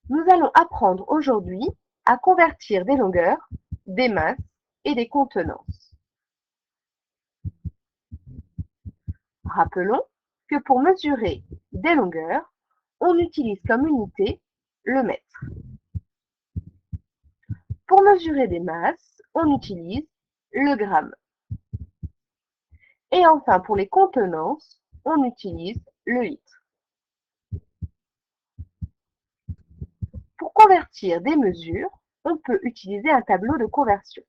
Nous allons apprendre aujourd'hui à convertir des longueurs, des masses et des contenances. Rappelons que pour mesurer des longueurs, on utilise comme unité le mètre. Pour mesurer des masses, on utilise le gramme. Et enfin, pour les contenances, on utilise le litre. Pour convertir des mesures, on peut utiliser un tableau de conversion.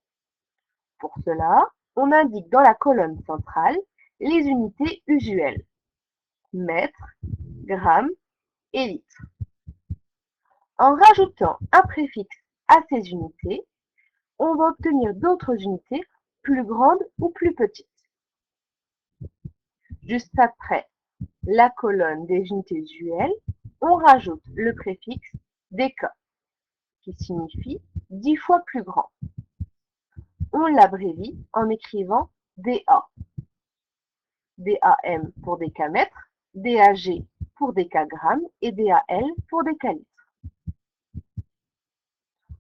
Pour cela, on indique dans la colonne centrale les unités usuelles, mètre, gramme et litre. En rajoutant un préfixe à ces unités, on va obtenir d'autres unités plus grandes ou plus petites. Juste après la colonne des unités usuelles, on rajoute le préfixe dk, qui signifie 10 fois plus grand. On l'abrévie en écrivant DA. DAM pour décamètre, DAG pour décagramme et DAL pour décalitre.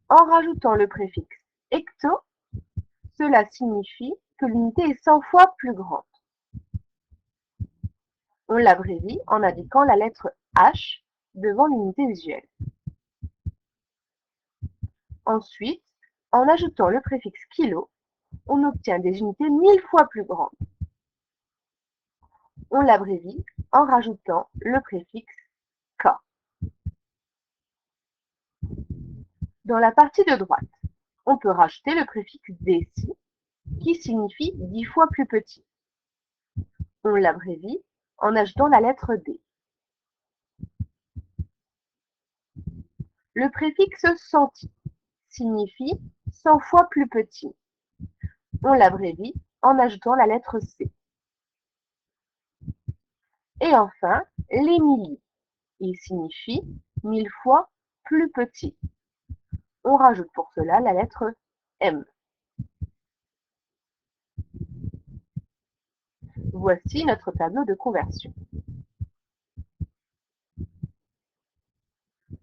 En rajoutant le préfixe hecto, cela signifie que l'unité est 100 fois plus grande. On l'abrévie en indiquant la lettre H devant l'unité usuelle. Ensuite, en ajoutant le préfixe kilo, on obtient des unités 1000 fois plus grandes. On l'abrévie en rajoutant le préfixe K. Dans la partie de droite, on peut rajouter le préfixe déci, qui signifie 10 fois plus petit. On l'abrévie en ajoutant la lettre D. Le préfixe centi signifie 100 fois plus petit. On l'abrévie en ajoutant la lettre C. Et enfin, les millis. Il signifie 1000 fois plus petit. On rajoute pour cela la lettre M. Voici notre tableau de conversion.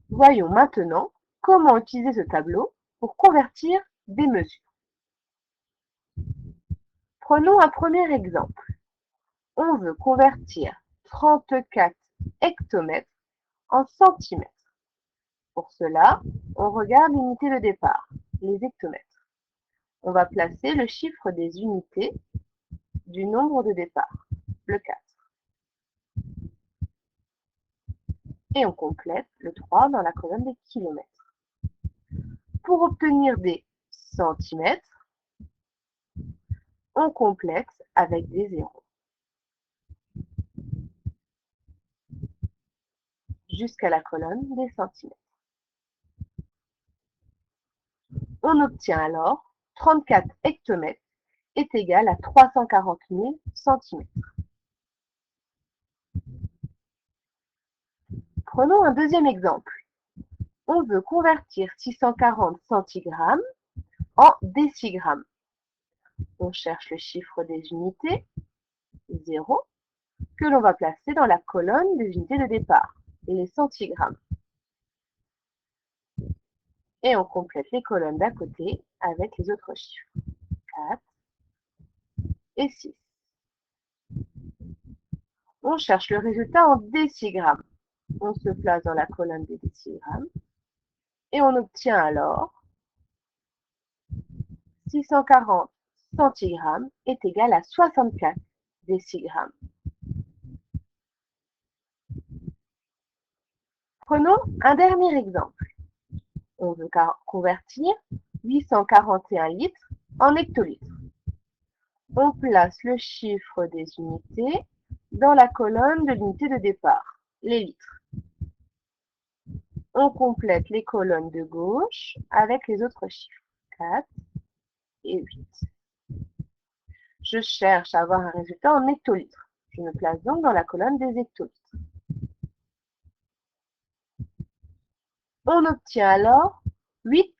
Voyons maintenant comment utiliser ce tableau pour convertir des mesures. Prenons un premier exemple. On veut convertir 34 hectomètres en centimètres. Pour cela, on regarde l'unité de départ, les hectomètres. On va placer le chiffre des unités du nombre de départ, le 4. Et on complète le 3 dans la colonne des kilomètres. Pour obtenir des centimètres, on complète avec des zéros jusqu'à la colonne des centimètres. On obtient alors 34 hectomètres est égal à 340 000 centimètres. Prenons un deuxième exemple. On veut convertir 640 centigrammes en décigrammes. On cherche le chiffre des unités, 0, que l'on va placer dans la colonne des unités de départ, les centigrammes. Et on complète les colonnes d'à côté avec les autres chiffres, 4 et 6. On cherche le résultat en décigrammes. On se place dans la colonne des décigrammes et on obtient alors 640 centigrammes est égal à 64 décigrammes. Prenons un dernier exemple. On veut convertir 841 litres en hectolitres. On place le chiffre des unités dans la colonne de l'unité de départ, les litres. On complète les colonnes de gauche avec les autres chiffres, 4 et 8. Je cherche à avoir un résultat en hectolitres. Je me place donc dans la colonne des hectolitres. On obtient alors 8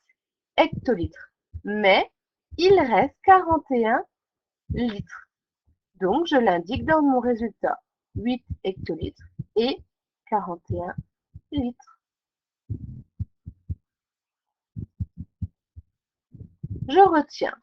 hectolitres, mais il reste 41 litres. Donc, je l'indique dans mon résultat, 8 hectolitres et 41 litres. Je retiens.